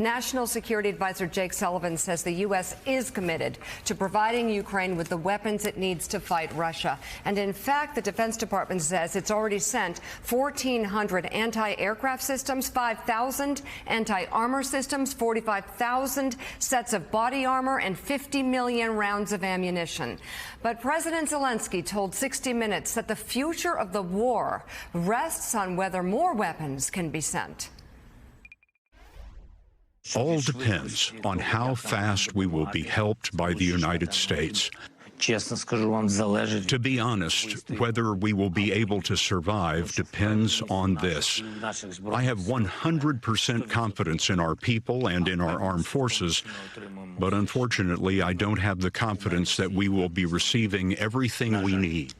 National Security Advisor Jake Sullivan says the U.S. is committed to providing Ukraine with the weapons it needs to fight Russia. And in fact, the Defense Department says it's already sent 1,400 anti-aircraft systems, 5,000 anti-armor systems, 45,000 sets of body armor, and 50 million rounds of ammunition. But President Zelensky told 60 Minutes that the future of the war rests on whether more weapons can be sent. All depends on how fast we will be helped by the United States. To be honest, whether we will be able to survive depends on this. I have 100% confidence in our people and in our armed forces, but unfortunately, I don't have the confidence that we will be receiving everything we need.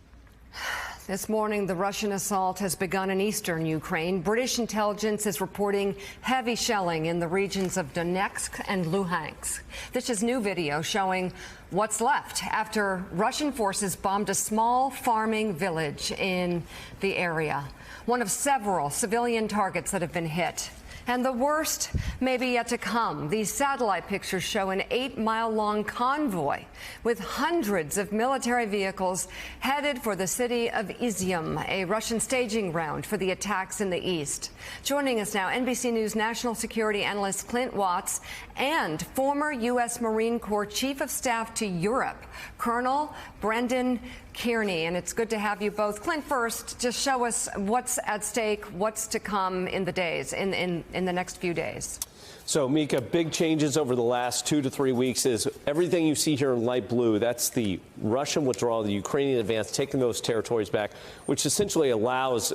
This morning, the Russian assault has begun in eastern Ukraine. British intelligence is reporting heavy shelling in the regions of Donetsk and Luhansk. This is new video showing what's left after Russian forces bombed a small farming village in the area. One of several civilian targets that have been hit. And the worst may be yet to come. These satellite pictures show an 8-mile-long convoy with hundreds of military vehicles headed for the city of Izium, a Russian staging ground for the attacks in the east. Joining us now, NBC News national security analyst Clint Watts and former U.S. Marine Corps Chief of Staff to Europe, Colonel Brendan Kearney. And it's good to have you both. Clint, first, just show us what's at stake, what's to come in the days, in the next few days. So, Mika, big changes over the last 2 to 3 weeks is everything you see here in light blue. That's the Russian withdrawal, the Ukrainian advance, taking those territories back, which essentially allows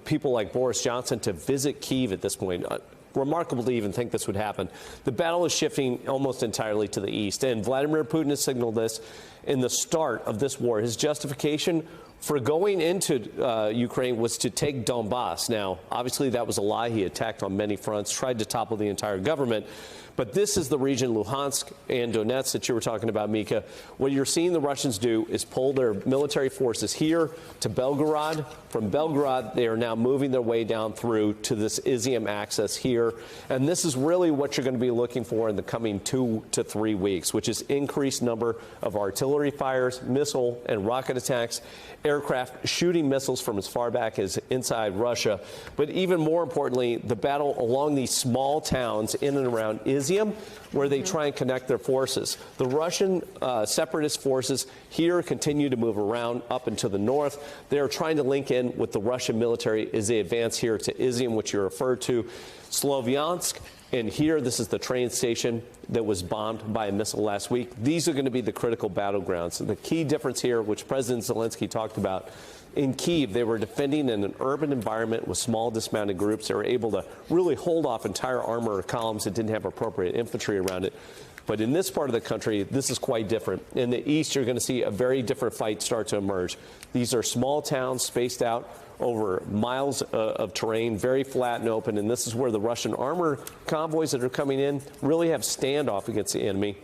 people like Boris Johnson to visit Kyiv at this point. Remarkable to even think this would happen. The battle is shifting almost entirely to the east, and Vladimir Putin has signaled this in the start of this war. His justification for going into Ukraine was to take Donbass. Now, obviously, that was a lie. He attacked on many fronts, tried to topple the entire government. But this is the region, Luhansk and Donetsk, that you were talking about, Mika. What you're seeing the Russians do is pull their military forces here to Belgorod. From Belgorod, they are now moving their way down through to this Izium access here. And this is really what you're going to be looking for in the coming 2 to 3 weeks, which is increased number of artillery fires, missile and rocket attacks, aircraft shooting missiles from as far back as inside Russia. But even more importantly, the battle along these small towns in and around Izium, where they try and connect their forces. The Russian separatist forces here continue to move around up and to the north. They are trying to link in with the Russian military as they advance here to Izium, which you referred to, Slovyansk. And here, this is the train station that was bombed by a missile last week. These are going to be the critical battlegrounds. The key difference here, which President Zelensky talked about, in Kyiv, they were defending in an urban environment with small dismounted groups. They were able to really hold off entire armor columns that didn't have appropriate infantry around it. But in this part of the country, this is quite different. In the east, you're going to see a very different fight start to emerge. These are small towns spaced out over miles of terrain, very flat and open. And this is where the Russian armor convoys that are coming in really have standoff against the enemy.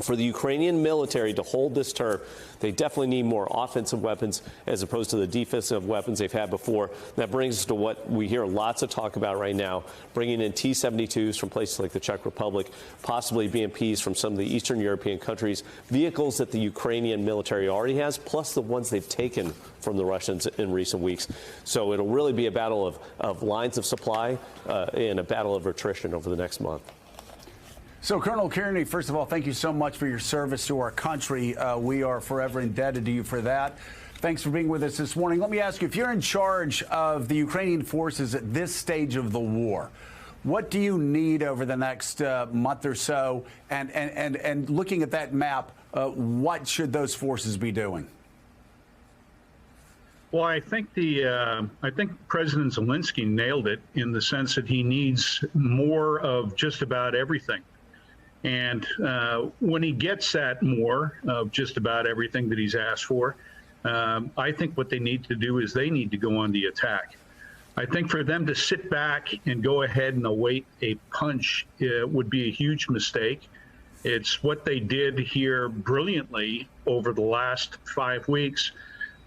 For the Ukrainian military to hold this turf, they definitely need more offensive weapons as opposed to the defensive weapons they've had before. That brings us to what we hear lots of talk about right now, bringing in T-72s from places like the Czech Republic, possibly BMPs from some of the Eastern European countries, vehicles that the Ukrainian military already has, plus the ones they've taken from the Russians in recent weeks. So it'll really be a battle of lines of supply and a battle of attrition over the next month. So, Colonel Kearney, first of all, thank you so much for your service to our country. We are forever indebted to you for that. Thanks for being with us this morning. Let me ask you, if you're in charge of the Ukrainian forces at this stage of the war, what do you need over the next month or so? And looking at that map, what should those forces be doing? Well, I think President Zelensky nailed it in the sense that he needs more of just about everything. And when he gets that more of just about everything that he's asked for, I think what they need to do is they need to go on the attack. I think for them to sit back and go ahead and await a punch would be a huge mistake. It's what they did here brilliantly over the last 5 weeks.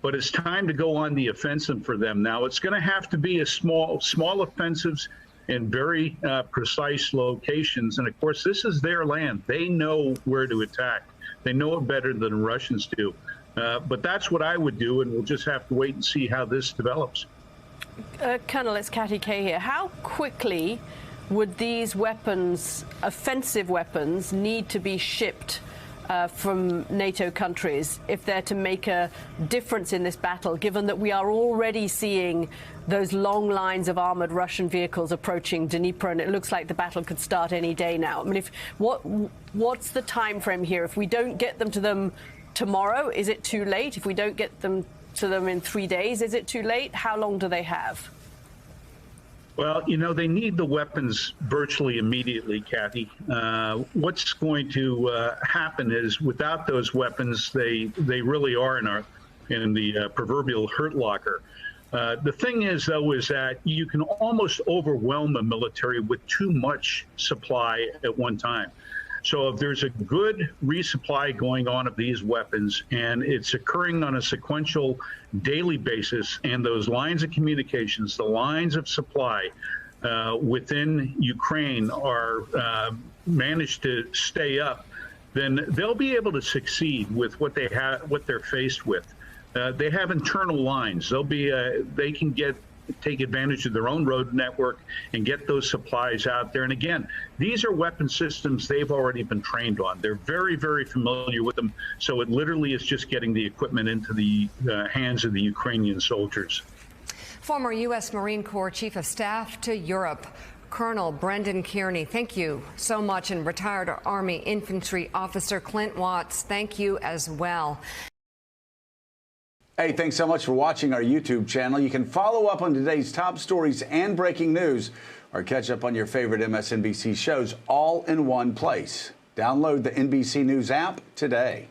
But it's time to go on the offensive for them now. It's going to have to be a small offensives in very precise locations. And of course, this is their land. They know where to attack. They know it better than the Russians do. But that's what I would do, and we'll just have to wait and see how this develops. Colonel, it's Katty Kay here. How quickly would these weapons, offensive weapons, need to be shipped from NATO countries if they're to make a difference in this battle, given that we are already seeing those long lines of armored Russian vehicles approaching Dnipro, and it looks like the battle could start any day now? I mean, what's the time frame here? If we don't get them to them tomorrow, is it too late? If we don't get them to them in 3 days, is it too late? How long do they have? Well, you know, they need the weapons virtually immediately, Kathy. What's going to happen is without those weapons, they really are in the proverbial hurt locker. The thing is, though, is that you can almost overwhelm a military with too much supply at one time. So if there's a good resupply going on of these weapons and it's occurring on a sequential daily basis, and those lines of communications, the lines of supply within Ukraine are managed to stay up, then they'll be able to succeed with what they have, what they're faced with. They have internal lines. They can take advantage of their own road network and get those supplies out there. And again, these are weapon systems they've already been trained on. They're very, very familiar with them. So it literally is just getting the equipment into the hands of the Ukrainian soldiers. Former U.S. Marine Corps Chief of Staff to Europe, Colonel Brendan Kearney, thank you so much. And retired Army Infantry Officer Clint Watts, thank you as well. Hey, thanks so much for watching our YouTube channel. You can follow up on today's top stories and breaking news, or catch up on your favorite MSNBC shows all in one place. Download the NBC News app today.